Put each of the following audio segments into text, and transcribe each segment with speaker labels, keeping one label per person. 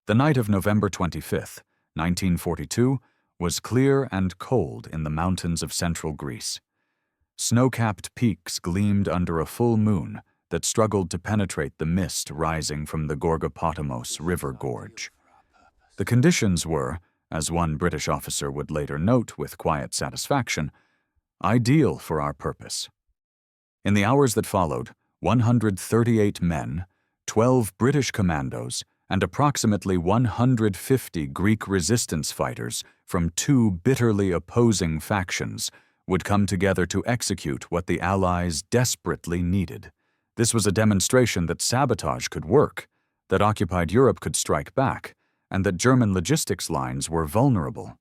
Speaker 1: The night of November 25, 1942, was clear and cold in the mountains of central Greece. Snow-capped peaks gleamed under a full moon that struggled to penetrate the mist rising from the Gorgopotamos river gorge. The conditions were, as one British officer would later note with quiet satisfaction, ideal for our purpose. In the hours that followed, 138 men, 12 British commandos, and approximately 150 Greek resistance fighters from two bitterly opposing factions would come together to execute what the Allies desperately needed. This was a demonstration that sabotage could work, that occupied Europe could strike back, and that German logistics lines were vulnerable.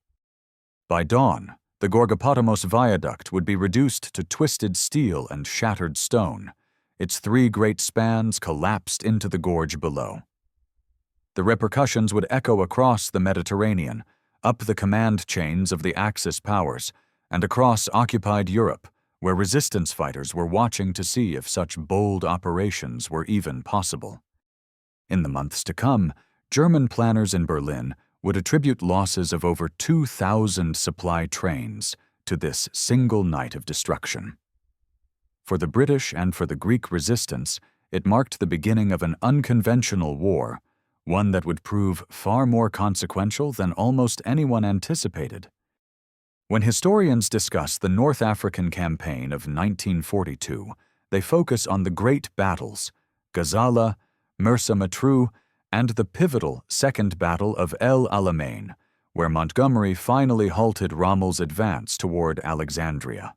Speaker 1: By dawn, the Gorgopotamos viaduct would be reduced to twisted steel and shattered stone. Its three great spans collapsed into the gorge below. The repercussions would echo across the Mediterranean, up the command chains of the Axis powers, and across occupied Europe, where resistance fighters were watching to see if such bold operations were even possible. In the months to come, German planners in Berlin would attribute losses of over 2,000 supply trains to this single night of destruction. For the British and for the Greek resistance, it marked the beginning of an unconventional war, one that would prove far more consequential than almost anyone anticipated. When historians discuss the North African campaign of 1942, they focus on the great battles, Gazala, Mersa Matruh, and the pivotal Second Battle of El Alamein, where Montgomery finally halted Rommel's advance toward Alexandria.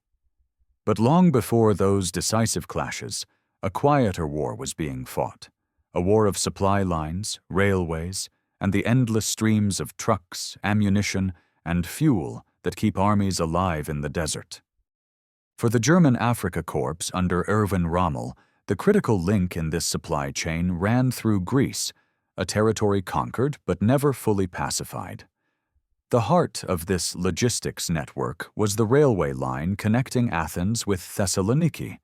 Speaker 1: But long before those decisive clashes, a quieter war was being fought, a war of supply lines, railways, and the endless streams of trucks, ammunition, and fuel that keep armies alive in the desert. For the German Afrika Korps under Erwin Rommel, the critical link in this supply chain ran through Greece, a territory conquered but never fully pacified. The heart of this logistics network was the railway line connecting Athens with Thessaloniki,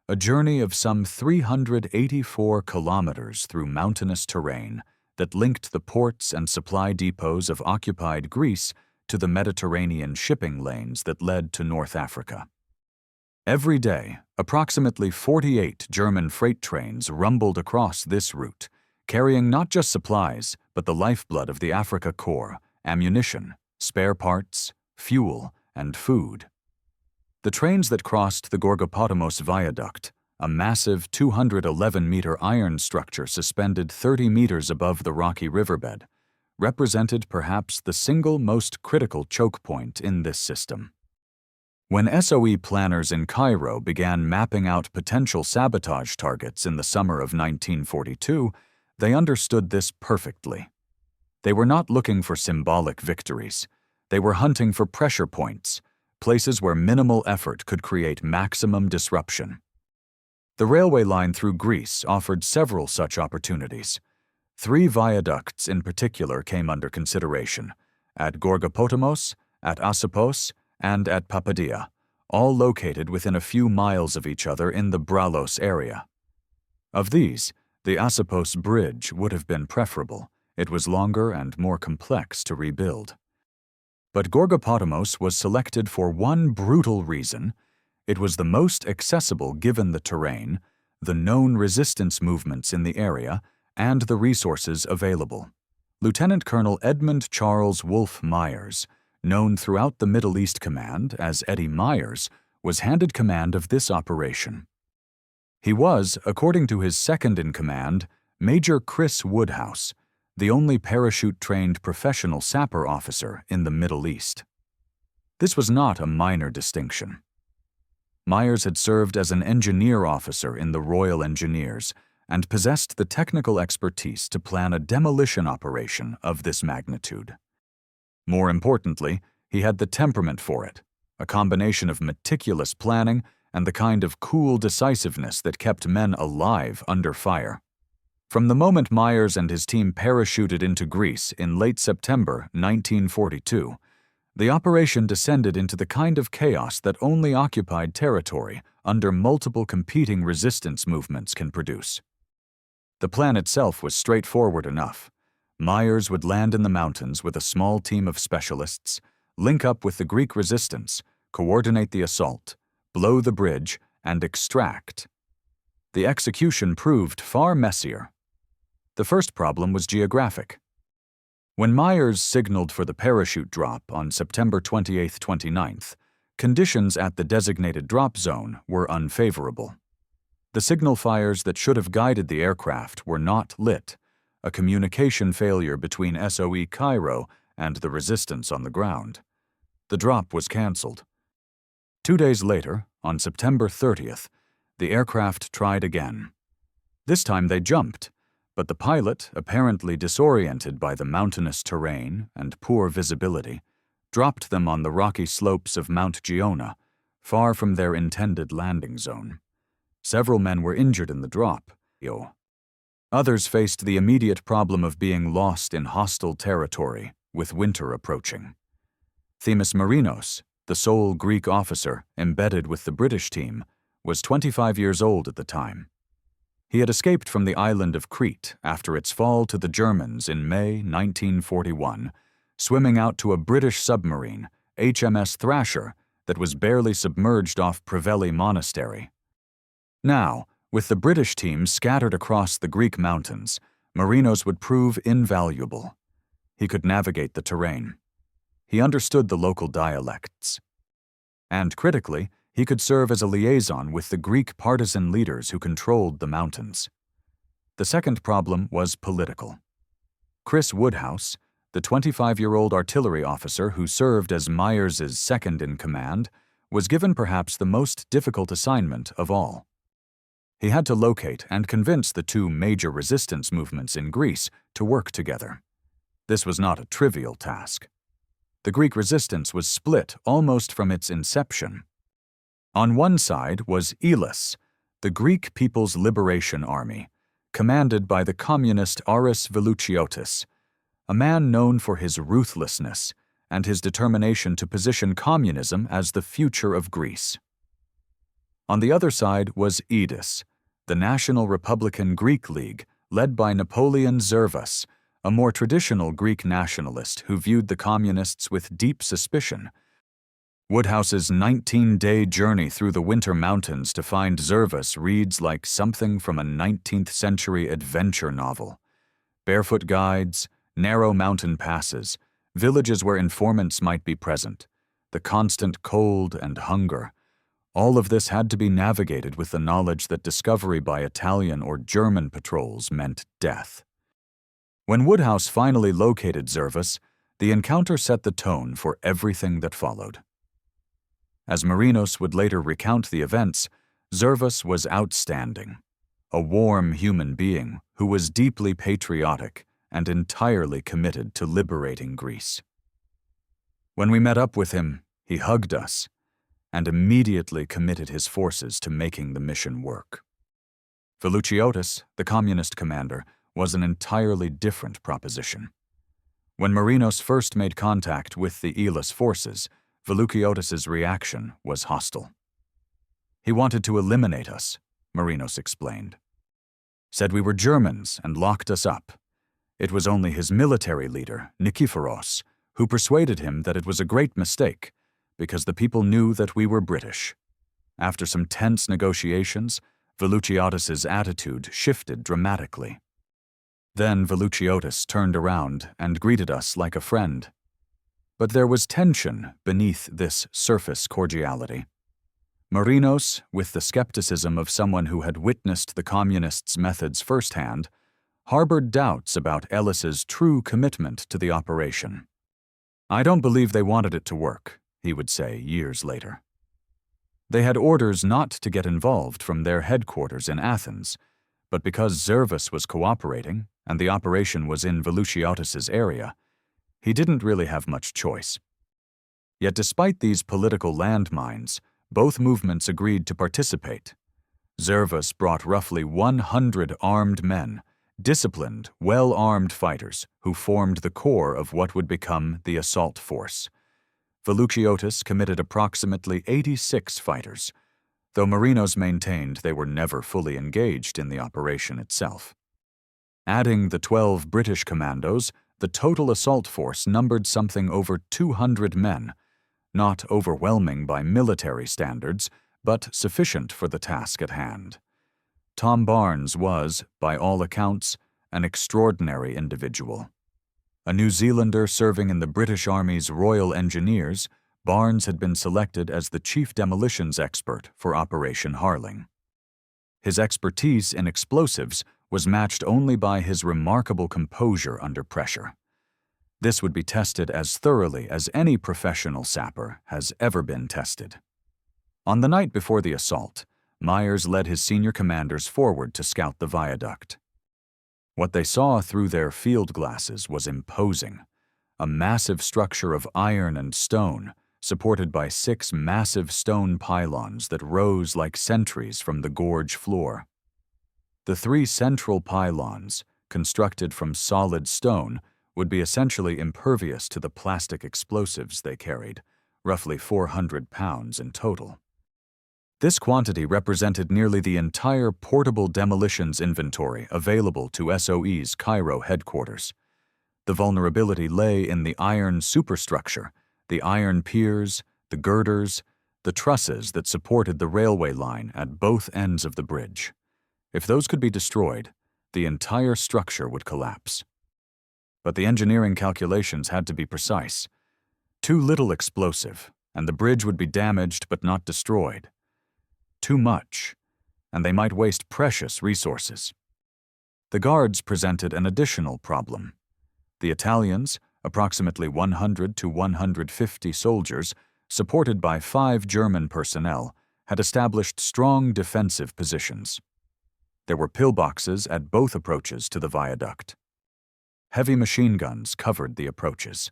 Speaker 1: a journey of some 384 kilometers through mountainous terrain that linked the ports and supply depots of occupied Greece to the Mediterranean shipping lanes that led to North Africa. Every day, approximately 48 German freight trains rumbled across this route, carrying not just supplies, but the lifeblood of the Afrika Korps, ammunition, spare parts, fuel, and food. The trains that crossed the Gorgopotamos viaduct, a massive 211-meter iron structure suspended 30 meters above the rocky riverbed, represented perhaps the single most critical choke point in this system. When SOE planners in Cairo began mapping out potential sabotage targets in the summer of 1942, they understood this perfectly. They were not looking for symbolic victories. They were hunting for pressure points, places where minimal effort could create maximum disruption. The railway line through Greece offered several such opportunities. 3 viaducts in particular came under consideration, at Gorgopotamos, at Asopos, and at Papadia, all located within a few miles of each other in the Bralos area. Of these, the Asopos bridge would have been preferable. It was longer and more complex to rebuild. But Gorgopotamos was selected for one brutal reason. It was the most accessible given the terrain, the known resistance movements in the area, and the resources available. Lieutenant Colonel Edmund Charles Wolfe Myers, known throughout the Middle East Command as Eddie Myers, was handed command of this operation. He was, according to his second-in-command, Major Chris Woodhouse, the only parachute-trained professional sapper officer in the Middle East. This was not a minor distinction. Myers had served as an engineer officer in the Royal Engineers and possessed the technical expertise to plan a demolition operation of this magnitude. More importantly, he had the temperament for it, a combination of meticulous planning and the kind of cool decisiveness that kept men alive under fire. From the moment Myers and his team parachuted into Greece in late September 1942, the operation descended into the kind of chaos that only occupied territory under multiple competing resistance movements can produce. The plan itself was straightforward enough. Myers would land in the mountains with a small team of specialists, link up with the Greek resistance, coordinate the assault, blow the bridge, and extract. The execution proved far messier. The first problem was geographic. When Myers signaled for the parachute drop on September 28-29, conditions at the designated drop zone were unfavorable. The signal fires that should have guided the aircraft were not lit, a communication failure between SOE Cairo and the resistance on the ground. The drop was canceled. 2 days later, on September 30th, the aircraft tried again. This time they jumped, but the pilot, apparently disoriented by the mountainous terrain and poor visibility, dropped them on the rocky slopes of Mount Giona, far from their intended landing zone. Several men were injured in the drop. Others faced the immediate problem of being lost in hostile territory, with winter approaching. Themis Marinos, the sole Greek officer embedded with the British team, was 25 years old at the time. He had escaped from the island of Crete after its fall to the Germans in May 1941, swimming out to a British submarine, HMS Thrasher, that was barely submerged off Preveli Monastery. Now, with the British team scattered across the Greek mountains, Marinos would prove invaluable. He could navigate the terrain. He understood the local dialects. And critically, he could serve as a liaison with the Greek partisan leaders who controlled the mountains. The second problem was political. Chris Woodhouse, the 25-year-old artillery officer who served as Myers's second-in-command, was given perhaps the most difficult assignment of all. He had to locate and convince the two major resistance movements in Greece to work together. This was not a trivial task. The Greek resistance was split almost from its inception. On one side was ELAS, the Greek People's Liberation Army, commanded by the communist Aris Velouchiotis, a man known for his ruthlessness and his determination to position communism as the future of Greece. On the other side was EDES, the National Republican Greek League, led by Napoleon Zervas, a more traditional Greek nationalist who viewed the communists with deep suspicion. Woodhouse's 19-day journey through the winter mountains to find Zervas reads like something from a 19th-century adventure novel. Barefoot guides, narrow mountain passes, villages where informants might be present, the constant cold and hunger. All of this had to be navigated with the knowledge that discovery by Italian or German patrols meant death. When Woodhouse finally located Zervas, the encounter set the tone for everything that followed. As Marinos would later recount the events, Zervas was outstanding, a warm human being who was deeply patriotic and entirely committed to liberating Greece. When we met up with him, he hugged us and immediately committed his forces to making the mission work. Velouchiotis, the communist commander, was an entirely different proposition. When Marinos first made contact with the ELAS forces, Velouchiotis's reaction was hostile. He wanted to eliminate us, Marinos explained. Said we were Germans and locked us up. It was only his military leader, Nikiforos, who persuaded him that it was a great mistake, because the people knew that we were British. After some tense negotiations, Velouchiotis's attitude shifted dramatically. Then Velouchiotis turned around and greeted us like a friend. But there was tension beneath this surface cordiality. Marinos, with the skepticism of someone who had witnessed the communists' methods firsthand, harbored doubts about ELAS's true commitment to the operation. "I don't believe they wanted it to work," he would say years later. They had orders not to get involved from their headquarters in Athens, but because Zervas was cooperating and the operation was in Velouchiotis's area, he didn't really have much choice. Yet despite these political landmines, both movements agreed to participate. Zervas brought roughly 100 armed men, disciplined, well-armed fighters who formed the core of what would become the assault force. Velouchiotis committed approximately 86 fighters, though Marinos maintained they were never fully engaged in the operation itself. Adding the 12 British commandos, the total assault force numbered something over 200 men, not overwhelming by military standards, but sufficient for the task at hand. Tom Barnes was, by all accounts, an extraordinary individual. A New Zealander serving in the British Army's Royal Engineers, Barnes had been selected as the chief demolitions expert for Operation Harling. His expertise in explosives was matched only by his remarkable composure under pressure. This would be tested as thoroughly as any professional sapper has ever been tested. On the night before the assault, Myers led his senior commanders forward to scout the viaduct. What they saw through their field glasses was imposing. A massive structure of iron and stone, supported by 6 massive stone pylons that rose like sentries from the gorge floor. The 3 central pylons, constructed from solid stone, would be essentially impervious to the plastic explosives they carried, roughly 400 pounds in total. This quantity represented nearly the entire portable demolitions inventory available to SOE's Cairo headquarters. The vulnerability lay in the iron superstructure, the iron piers, the girders, the trusses that supported the railway line at both ends of the bridge. If those could be destroyed, the entire structure would collapse. But the engineering calculations had to be precise. Too little explosive, and the bridge would be damaged but not destroyed. Too much, and they might waste precious resources. The guards presented an additional problem. The Italians, approximately 100 to 150 soldiers, supported by 5 German personnel, had established strong defensive positions. There were pillboxes at both approaches to the viaduct. Heavy machine guns covered the approaches.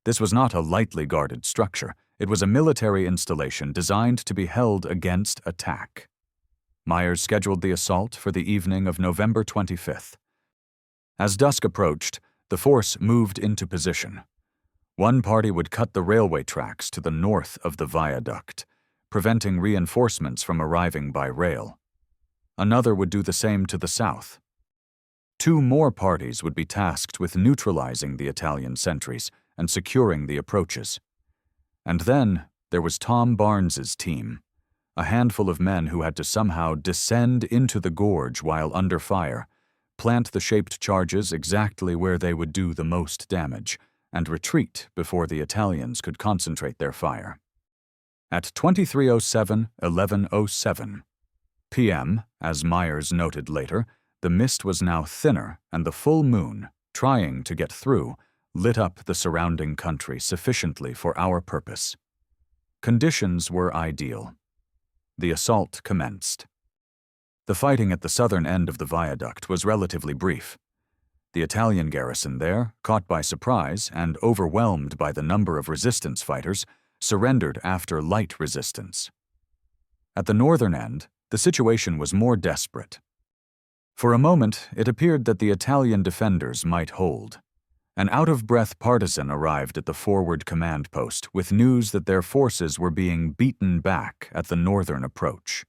Speaker 1: This was not a lightly guarded structure. It was a military installation designed to be held against attack. Myers scheduled the assault for the evening of November 25th. As dusk approached, the force moved into position. One party would cut the railway tracks to the north of the viaduct, preventing reinforcements from arriving by rail. Another would do the same to the south. 2 more parties would be tasked with neutralizing the Italian sentries and securing the approaches. And then there was Tom Barnes's team, a handful of men who had to somehow descend into the gorge while under fire, plant the shaped charges exactly where they would do the most damage, and retreat before the Italians could concentrate their fire. At 23:07 p.m., as Myers noted later, the mist was now thinner and the full moon, trying to get through, lit up the surrounding country sufficiently for our purpose. Conditions were ideal. The assault commenced. The fighting at the southern end of the viaduct was relatively brief. The Italian garrison there, caught by surprise and overwhelmed by the number of resistance fighters, surrendered after light resistance. At the northern end, the situation was more desperate. For a moment, it appeared that the Italian defenders might hold. An out-of-breath partisan arrived at the forward command post with news that their forces were being beaten back at the northern approach.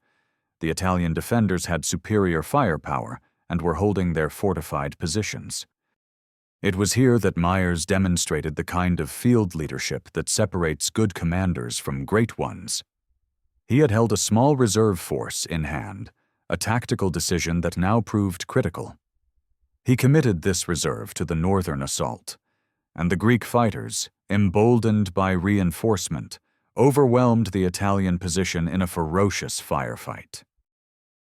Speaker 1: The Italian defenders had superior firepower and were holding their fortified positions. It was here that Myers demonstrated the kind of field leadership that separates good commanders from great ones. He had held a small reserve force in hand, a tactical decision that now proved critical. He committed this reserve to the northern assault, and the Greek fighters, emboldened by reinforcement, overwhelmed the Italian position in a ferocious firefight.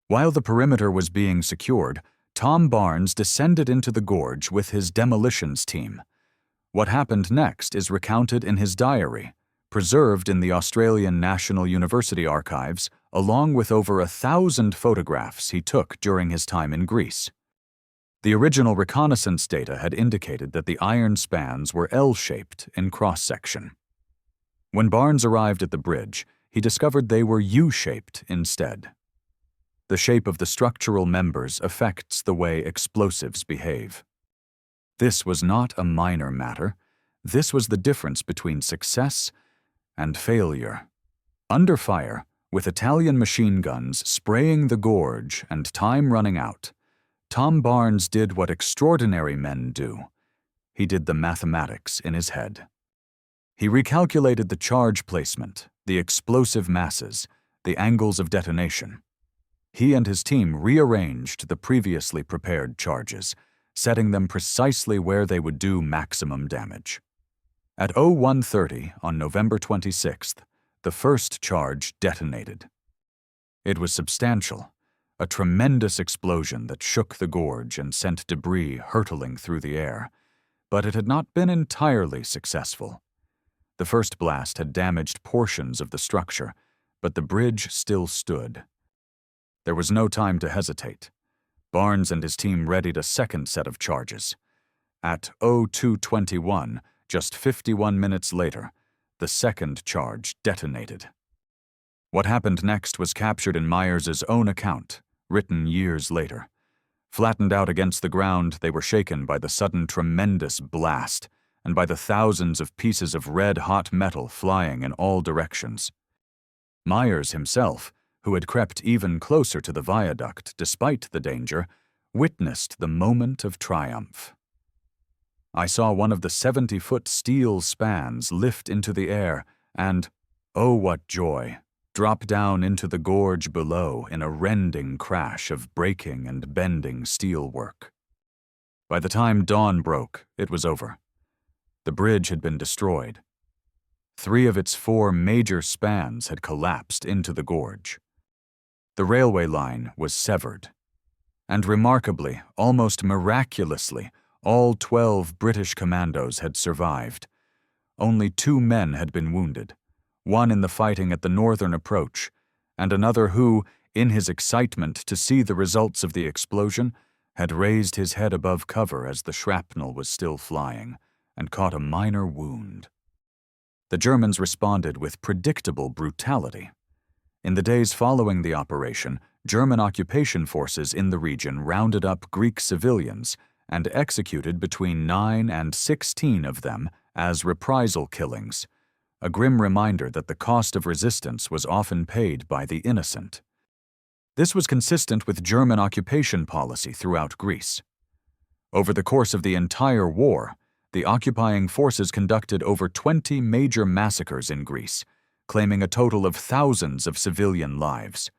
Speaker 1: While the perimeter was being secured, Tom Barnes descended into the gorge with his demolitions team. What happened next is recounted in his diary, preserved in the Australian National University archives, along with over 1,000 photographs he took during his time in Greece. The original reconnaissance data had indicated that the iron spans were L-shaped in cross-section. When Barnes arrived at the bridge, he discovered they were U-shaped instead. The shape of the structural members affects the way explosives behave. This was not a minor matter. This was the difference between success and failure. Under fire, with Italian machine guns spraying the gorge and time running out, Tom Barnes did what extraordinary men do. He did the mathematics in his head. He recalculated the charge placement, the explosive masses, the angles of detonation. He and his team rearranged the previously prepared charges, setting them precisely where they would do maximum damage. At 01:30 on November 26th, the first charge detonated. It was substantial, a tremendous explosion that shook the gorge and sent debris hurtling through the air, but it had not been entirely successful. The first blast had damaged portions of the structure, but the bridge still stood. There was no time to hesitate. Barnes and his team readied a second set of charges. At 02:21, just 51 minutes later, the second charge detonated. What happened next was captured in Myers's own account, written years later. Flattened out against the ground, they were shaken by the sudden tremendous blast and by the thousands of pieces of red-hot metal flying in all directions. Myers himself, who had crept even closer to the viaduct despite the danger, witnessed the moment of triumph. I saw one of the 70-foot steel spans lift into the air and, oh what joy, drop down into the gorge below in a rending crash of breaking and bending steelwork. By the time dawn broke, it was over. The bridge had been destroyed. 3 of its 4 major spans had collapsed into the gorge. The railway line was severed. And remarkably, almost miraculously, all 12 British commandos had survived. Only 2 men had been wounded, one in the fighting at the northern approach, and another who, in his excitement to see the results of the explosion, had raised his head above cover as the shrapnel was still flying, and caught a minor wound. The Germans responded with predictable brutality. In the days following the operation, German occupation forces in the region rounded up Greek civilians and executed between 9 and 16 of them as reprisal killings, a grim reminder that the cost of resistance was often paid by the innocent. This was consistent with German occupation policy throughout Greece. Over the course of the entire war, the occupying forces conducted over 20 major massacres in Greece, claiming a total of thousands of civilian lives.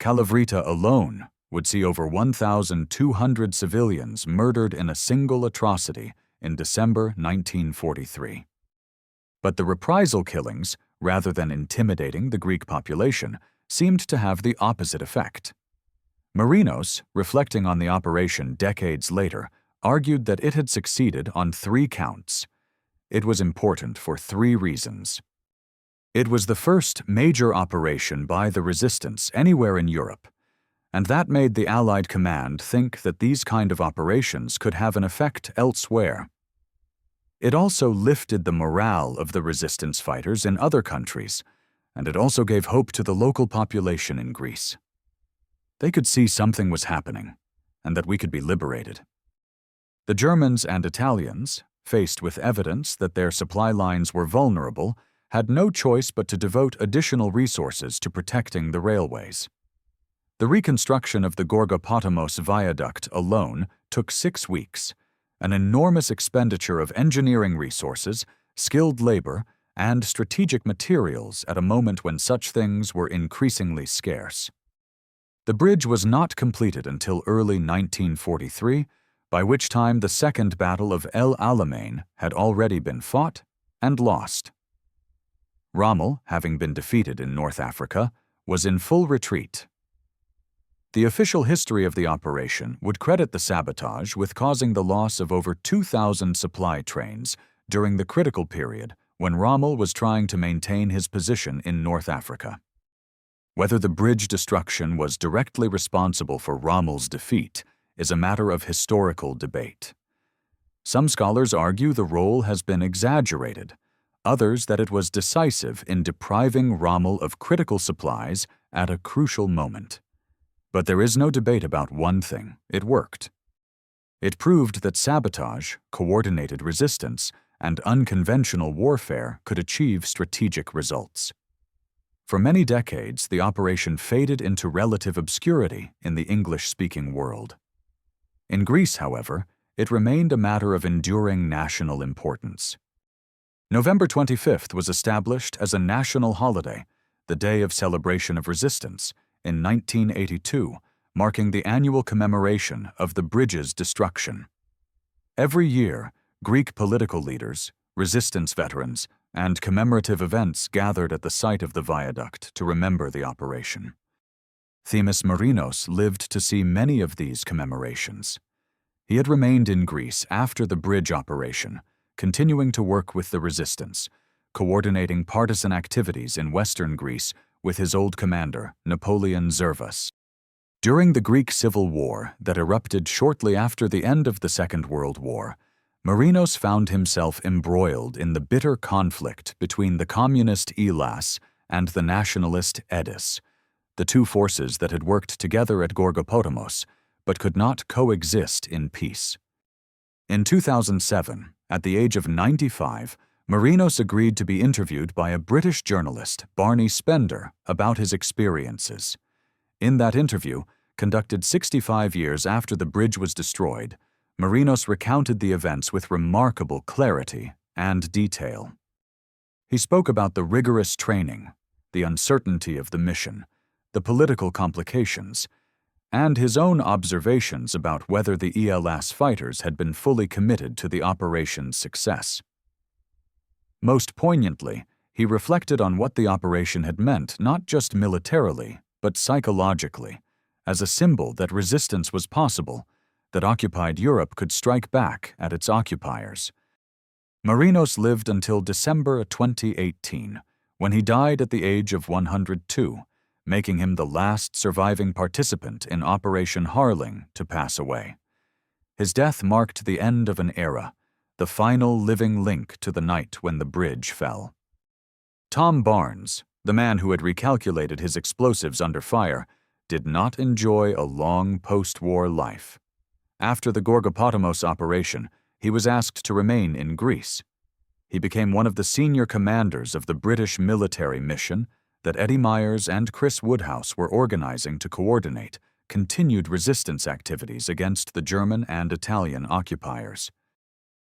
Speaker 1: Kalavrita alone would see over 1,200 civilians murdered in a single atrocity in December 1943. But the reprisal killings, rather than intimidating the Greek population, seemed to have the opposite effect. Marinos, reflecting on the operation decades later, argued that it had succeeded on 3 counts. It was important for 3 reasons. It was the first major operation by the resistance anywhere in Europe, and that made the Allied command think that these kind of operations could have an effect elsewhere. It also lifted the morale of the resistance fighters in other countries, and it also gave hope to the local population in Greece. They could see something was happening, and that we could be liberated. The Germans and Italians, faced with evidence that their supply lines were vulnerable, had no choice but to devote additional resources to protecting the railways. The reconstruction of the Gorgopotamos viaduct alone took 6 weeks, an enormous expenditure of engineering resources, skilled labor, and strategic materials at a moment when such things were increasingly scarce. The bridge was not completed until early 1943, by which time the Second Battle of El Alamein had already been fought and lost. Rommel, having been defeated in North Africa, was in full retreat. The official history of the operation would credit the sabotage with causing the loss of over 2,000 supply trains during the critical period when Rommel was trying to maintain his position in North Africa. Whether the bridge destruction was directly responsible for Rommel's defeat is a matter of historical debate. Some scholars argue the role has been exaggerated, others that it was decisive in depriving Rommel of critical supplies at a crucial moment. But there is no debate about one thing: it worked. It proved that sabotage, coordinated resistance, and unconventional warfare could achieve strategic results. For many decades, the operation faded into relative obscurity in the English-speaking world. In Greece, however, it remained a matter of enduring national importance. November 25th was established as a national holiday, the Day of Celebration of Resistance, in 1982, marking the annual commemoration of the bridge's destruction. Every year, Greek political leaders, resistance veterans, and commemorative events gathered at the site of the viaduct to remember the operation. Themis Marinos lived to see many of these commemorations. He had remained in Greece after the bridge operation, continuing to work with the resistance, coordinating partisan activities in western Greece with his old commander, Napoleon Zervas. During the Greek Civil War that erupted shortly after the end of the Second World War, Marinos found himself embroiled in the bitter conflict between the communist ELAS and the nationalist EDES, the two forces that had worked together at Gorgopotamos but could not coexist in peace. In 2007, at the age of 95, Marinos agreed to be interviewed by a British journalist, Barney Spender, about his experiences. In that interview, conducted 65 years after the bridge was destroyed, Marinos recounted the events with remarkable clarity and detail. He spoke about the rigorous training, the uncertainty of the mission, the political complications, and his own observations about whether the ELAS fighters had been fully committed to the operation's success. Most poignantly, he reflected on what the operation had meant not just militarily, but psychologically, as a symbol that resistance was possible, that occupied Europe could strike back at its occupiers. Marinos lived until December 2018, when he died at the age of 102, making him the last surviving participant in Operation Harling to pass away. His death marked the end of an era, the final living link to the night when the bridge fell. Tom Barnes, the man who had recalculated his explosives under fire, did not enjoy a long post-war life. After the Gorgopotamos operation, he was asked to remain in Greece. He became one of the senior commanders of the British military mission that Eddie Myers and Chris Woodhouse were organizing to coordinate continued resistance activities against the German and Italian occupiers.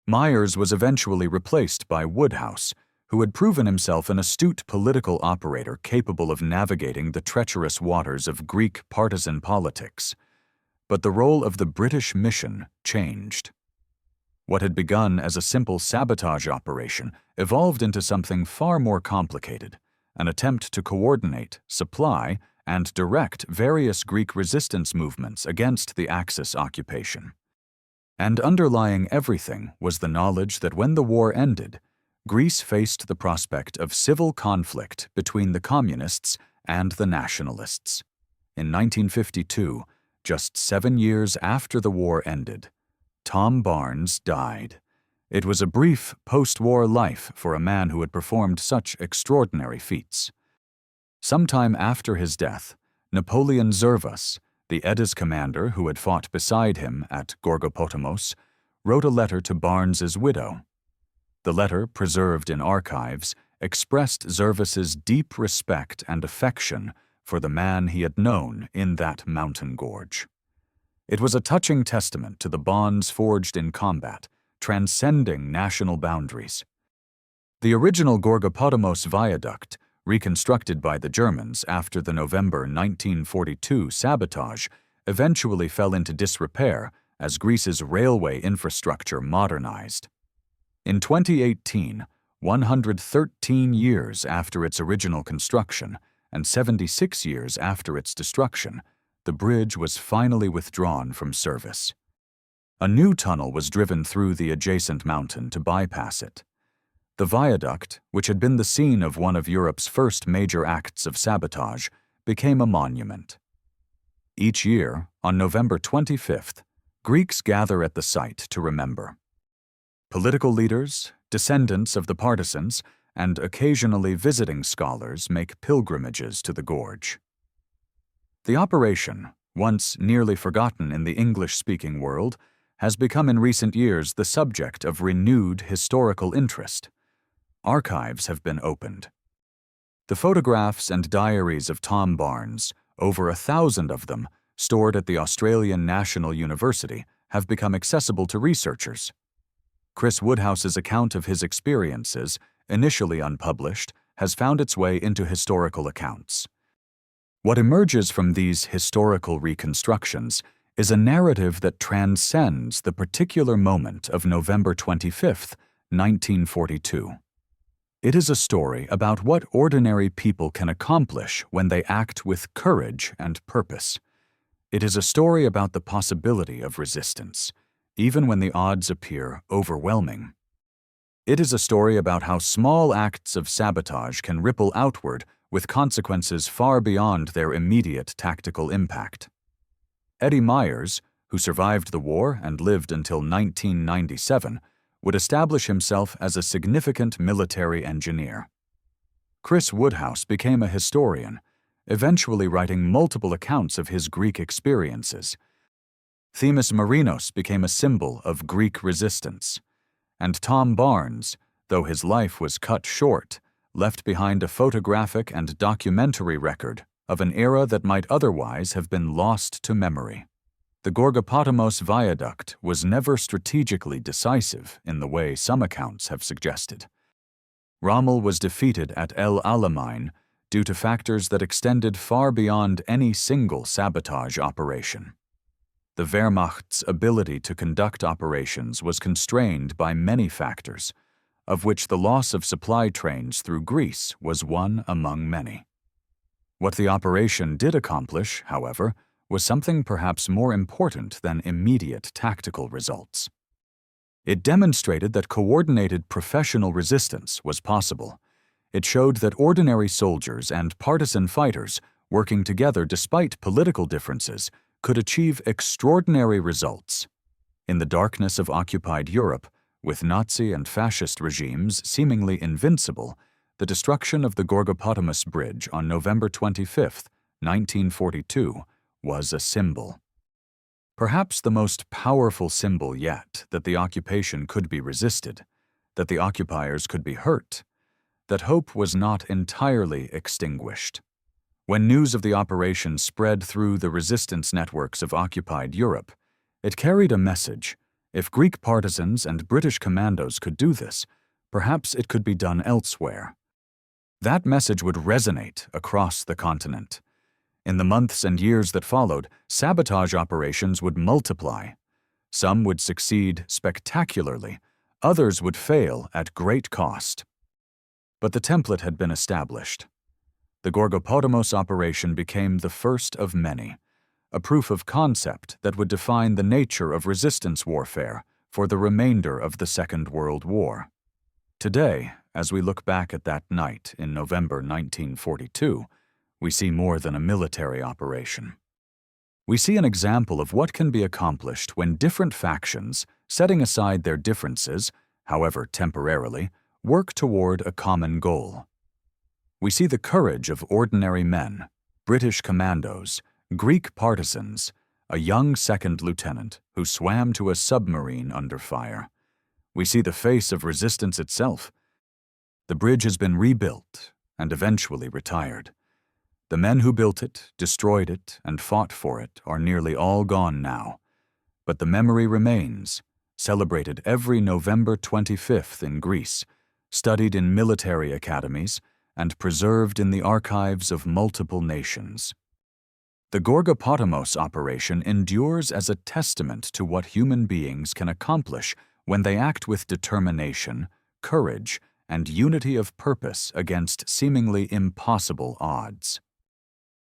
Speaker 1: Myers was eventually replaced by Woodhouse, who had proven himself an astute political operator capable of navigating the treacherous waters of Greek partisan politics. But the role of the British mission changed. What had begun as a simple sabotage operation evolved into something far more complicated, an attempt to coordinate, supply, and direct various Greek resistance movements against the Axis occupation. And underlying everything was the knowledge that when the war ended, Greece faced the prospect of civil conflict between the communists and the nationalists. In 1952, just 7 years after the war ended, Tom Barnes died. It was a brief post-war life for a man who had performed such extraordinary feats. Sometime after his death, Napoleon Zervas, the EDES commander who had fought beside him at Gorgopotamos, wrote a letter to Barnes's widow. The letter, preserved in archives, expressed Zervas's deep respect and affection for the man he had known in that mountain gorge. It was a touching testament to the bonds forged in combat, transcending national boundaries. The original Gorgopotamos viaduct, reconstructed by the Germans after the November 1942 sabotage, eventually fell into disrepair as Greece's railway infrastructure modernized. In 2018, 113 years after its original construction and 76 years after its destruction, the bridge was finally withdrawn from service. A new tunnel was driven through the adjacent mountain to bypass it. The viaduct, which had been the scene of one of Europe's first major acts of sabotage, became a monument. Each year, on November 25th, Greeks gather at the site to remember. Political leaders, descendants of the partisans, and occasionally visiting scholars make pilgrimages to the gorge. The operation, once nearly forgotten in the English-speaking world, has become in recent years the subject of renewed historical interest. Archives have been opened. The photographs and diaries of Tom Barnes, over 1,000 of them, stored at the Australian National University, have become accessible to researchers. Chris Woodhouse's account of his experiences, initially unpublished, has found its way into historical accounts. What emerges from these historical reconstructions is a narrative that transcends the particular moment of November 25, 1942. It is a story about what ordinary people can accomplish when they act with courage and purpose. It is a story about the possibility of resistance, even when the odds appear overwhelming. It is a story about how small acts of sabotage can ripple outward with consequences far beyond their immediate tactical impact. Eddie Myers, who survived the war and lived until 1997, would establish himself as a significant military engineer. Chris Woodhouse became a historian, eventually writing multiple accounts of his Greek experiences. Themis Marinos became a symbol of Greek resistance, and Tom Barnes, though his life was cut short, left behind a photographic and documentary record of an era that might otherwise have been lost to memory. The Gorgopotamos viaduct was never strategically decisive in the way some accounts have suggested. Rommel was defeated at El Alamein due to factors that extended far beyond any single sabotage operation. The Wehrmacht's ability to conduct operations was constrained by many factors, of which the loss of supply trains through Greece was one among many. What the operation did accomplish, however, was something perhaps more important than immediate tactical results. It demonstrated that coordinated professional resistance was possible. It showed that ordinary soldiers and partisan fighters, working together despite political differences, could achieve extraordinary results. In the darkness of occupied Europe, with Nazi and fascist regimes seemingly invincible, the destruction of the Gorgopotamos Bridge on November 25, 1942, was a symbol. Perhaps the most powerful symbol yet that the occupation could be resisted, that the occupiers could be hurt, that hope was not entirely extinguished. When news of the operation spread through the resistance networks of occupied Europe, it carried a message. If Greek partisans and British commandos could do this, perhaps it could be done elsewhere. That message would resonate across the continent. In the months and years that followed, sabotage operations would multiply. Some would succeed spectacularly, others would fail at great cost. But the template had been established. The Gorgopotamos operation became the first of many, a proof of concept that would define the nature of resistance warfare for the remainder of the Second World War. Today, as we look back at that night in November 1942, we see more than a military operation. We see an example of what can be accomplished when different factions, setting aside their differences, however temporarily, work toward a common goal. We see the courage of ordinary men, British commandos, Greek partisans, a young second lieutenant who swam to a submarine under fire. We see the face of resistance itself. The bridge has been rebuilt and eventually retired. The men who built it, destroyed it, and fought for it are nearly all gone now. But the memory remains, celebrated every November 25th in Greece, studied in military academies, and preserved in the archives of multiple nations. The Gorgopotamos operation endures as a testament to what human beings can accomplish when they act with determination, courage, and unity of purpose against seemingly impossible odds.